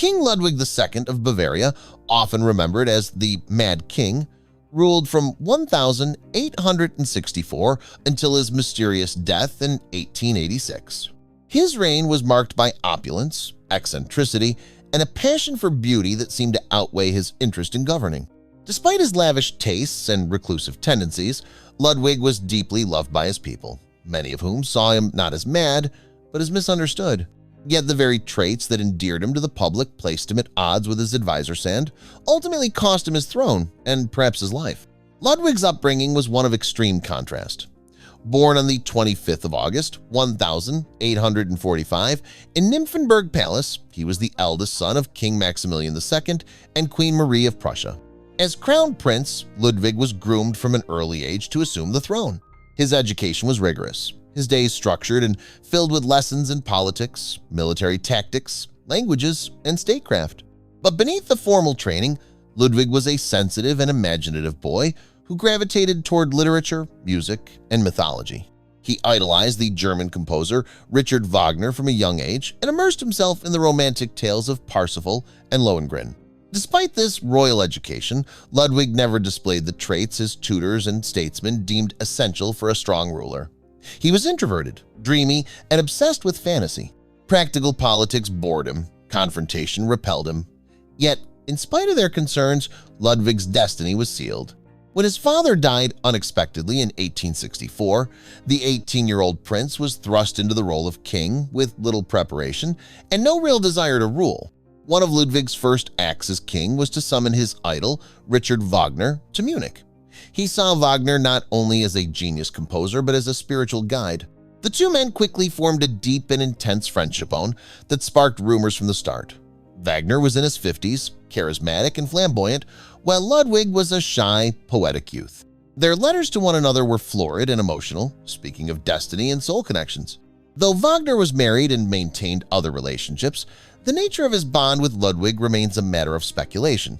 King Ludwig II of Bavaria, often remembered as the Mad King, ruled from 1864 until his mysterious death in 1886. His reign was marked by opulence, eccentricity, and a passion for beauty that seemed to outweigh his interest in governing. Despite his lavish tastes and reclusive tendencies, Ludwig was deeply loved by his people, many of whom saw him not as mad, but as misunderstood. Yet the very traits that endeared him to the public placed him at odds with his advisor Sand, ultimately cost him his throne and perhaps his life. Ludwig's upbringing was one of extreme contrast. Born on the 25th of August, 1845, in Nymphenburg Palace, he was the eldest son of King Maximilian II and Queen Marie of Prussia. As crown prince, Ludwig was groomed from an early age to assume the throne. His education was rigorous, his days structured and filled with lessons in politics, military tactics, languages, and statecraft. But beneath the formal training, Ludwig was a sensitive and imaginative boy who gravitated toward literature, music, and mythology. He idolized the German composer Richard Wagner from a young age and immersed himself in the romantic tales of Parsifal and Lohengrin. Despite this royal education, Ludwig never displayed the traits his tutors and statesmen deemed essential for a strong ruler. He was introverted, dreamy, and obsessed with fantasy. Practical politics bored him, confrontation repelled him. Yet, in spite of their concerns, Ludwig's destiny was sealed. When his father died unexpectedly in 1864, the 18-year-old prince was thrust into the role of king with little preparation and no real desire to rule. One of Ludwig's first acts as king was to summon his idol, Richard Wagner, to Munich. He saw Wagner not only as a genius composer but as a spiritual guide. The two men quickly formed a deep and intense friendship bond that sparked rumors from the start. Wagner was in his 50s, charismatic and flamboyant, while Ludwig was a shy, poetic youth. Their letters to one another were florid and emotional, speaking of destiny and soul connections. Though Wagner was married and maintained other relationships, the nature of his bond with Ludwig remains a matter of speculation.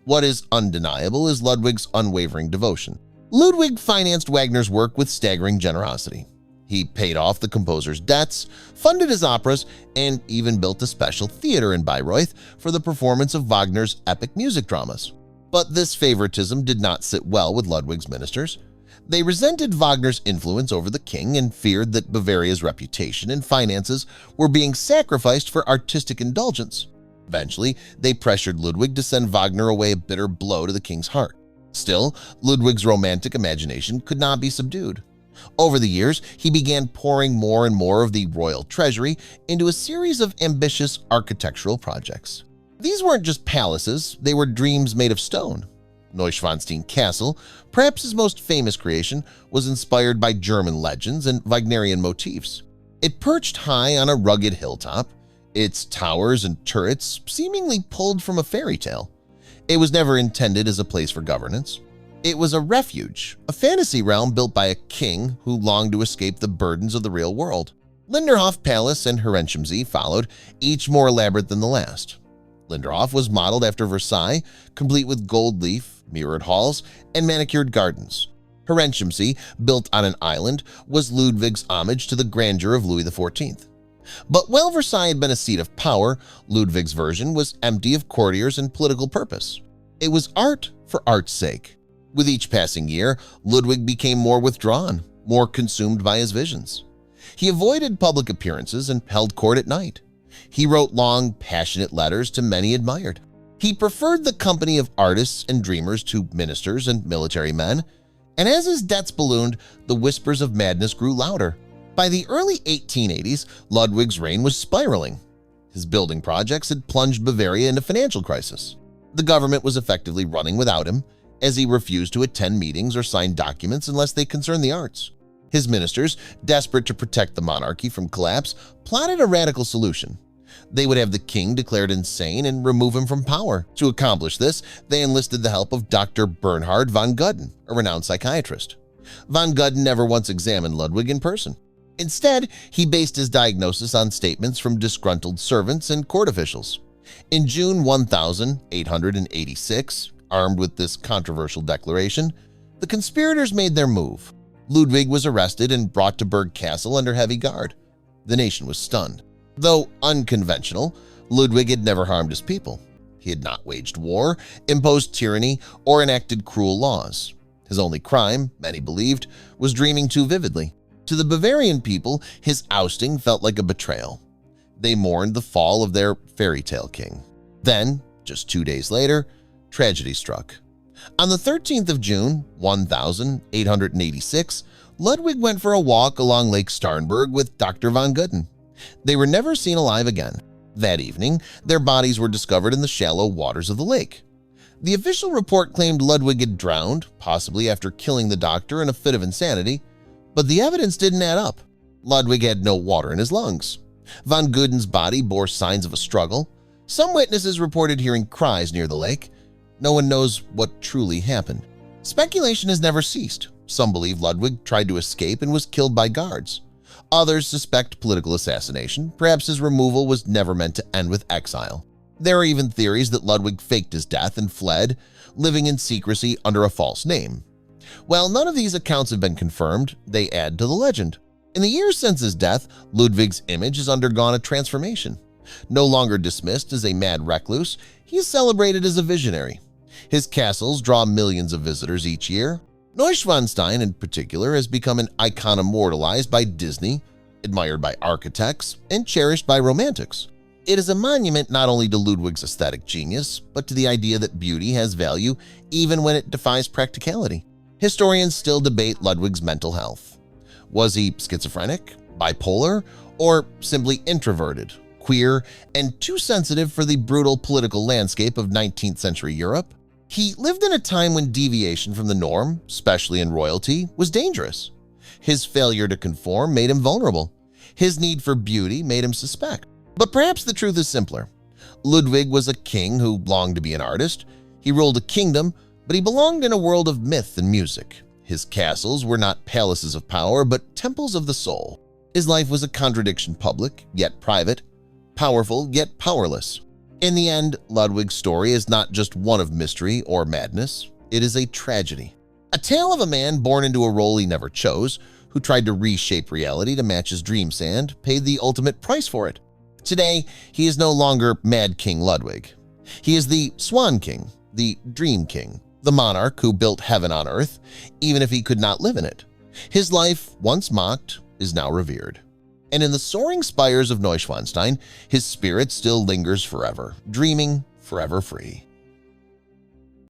What is undeniable is Ludwig's unwavering devotion. Ludwig financed Wagner's work with staggering generosity. He paid off the composer's debts, funded his operas, and even built a special theater in Bayreuth for the performance of Wagner's epic music dramas. But this favoritism did not sit well with Ludwig's ministers. They resented Wagner's influence over the king and feared that Bavaria's reputation and finances were being sacrificed for artistic indulgence. Eventually, they pressured Ludwig to send Wagner away, a bitter blow to the king's heart. Still, Ludwig's romantic imagination could not be subdued. Over the years, he began pouring more and more of the royal treasury into a series of ambitious architectural projects. These weren't just palaces, they were dreams made of stone. Neuschwanstein Castle, perhaps his most famous creation, was inspired by German legends and Wagnerian motifs. It perched high on a rugged hilltop, its towers and turrets seemingly pulled from a fairy tale. It was never intended as a place for governance. It was a refuge, a fantasy realm built by a king who longed to escape the burdens of the real world. Linderhof Palace and Herrenchiemsee followed, each more elaborate than the last. Linderhof was modeled after Versailles, complete with gold leaf, mirrored halls, and manicured gardens. Herrenchiemsee, built on an island, was Ludwig's homage to the grandeur of Louis XIV. But while Versailles had been a seat of power, Ludwig's version was empty of courtiers and political purpose. It was art for art's sake. With each passing year, Ludwig became more withdrawn, more consumed by his visions. He avoided public appearances and held court at night. He wrote long, passionate letters to many admired. He preferred the company of artists and dreamers to ministers and military men, and as his debts ballooned, the whispers of madness grew louder. By the early 1880s, Ludwig's reign was spiraling. His building projects had plunged Bavaria into financial crisis. The government was effectively running without him, as he refused to attend meetings or sign documents unless they concerned the arts. His ministers, desperate to protect the monarchy from collapse, plotted a radical solution. They would have the king declared insane and remove him from power. To accomplish this, they enlisted the help of Dr. Bernhard von Gudden, a renowned psychiatrist. Von Gudden never once examined Ludwig in person. Instead, he based his diagnosis on statements from disgruntled servants and court officials. In June 1886, armed with this controversial declaration, the conspirators made their move. Ludwig was arrested and brought to Berg Castle under heavy guard. The nation was stunned. Though unconventional, Ludwig had never harmed his people. He had not waged war, imposed tyranny, or enacted cruel laws. His only crime, many believed, was dreaming too vividly. To the Bavarian people, his ousting felt like a betrayal. They mourned the fall of their fairy tale king. Then, just 2 days later, tragedy struck. On the 13th of June, 1886, Ludwig went for a walk along Lake Starnberg with Dr. von Gutten. They were never seen alive again. That evening, their bodies were discovered in the shallow waters of the lake. The official report claimed Ludwig had drowned, possibly after killing the doctor in a fit of insanity, but the evidence didn't add up. Ludwig had no water in his lungs. Von Gutten's body bore signs of a struggle. Some witnesses reported hearing cries near the lake. No one knows what truly happened. Speculation has never ceased. Some believe Ludwig tried to escape and was killed by guards. Others suspect political assassination. Perhaps his removal was never meant to end with exile. There are even theories that Ludwig faked his death and fled, living in secrecy under a false name. While none of these accounts have been confirmed, they add to the legend. In the years since his death, Ludwig's image has undergone a transformation. No longer dismissed as a mad recluse, he is celebrated as a visionary. His castles draw millions of visitors each year. Neuschwanstein, in particular, has become an icon immortalized by Disney, admired by architects, and cherished by romantics. It is a monument not only to Ludwig's aesthetic genius, but to the idea that beauty has value even when it defies practicality. Historians still debate Ludwig's mental health. Was he schizophrenic, bipolar, or simply introverted, queer, and too sensitive for the brutal political landscape of 19th century Europe? He lived in a time when deviation from the norm, especially in royalty, was dangerous. His failure to conform made him vulnerable. His need for beauty made him suspect. But perhaps the truth is simpler. Ludwig was a king who longed to be an artist. He ruled a kingdom, but he belonged in a world of myth and music. His castles were not palaces of power, but temples of the soul. His life was a contradiction, public, yet private, powerful, yet powerless. In the end, Ludwig's story is not just one of mystery or madness. It is a tragedy. A tale of a man born into a role he never chose, who tried to reshape reality to match his dream sand, paid the ultimate price for it. Today, he is no longer Mad King Ludwig. He is the Swan King, the Dream King, the monarch who built heaven on earth, even if he could not live in it. His life, once mocked, is now revered. And in the soaring spires of Neuschwanstein, his spirit still lingers forever, dreaming forever free.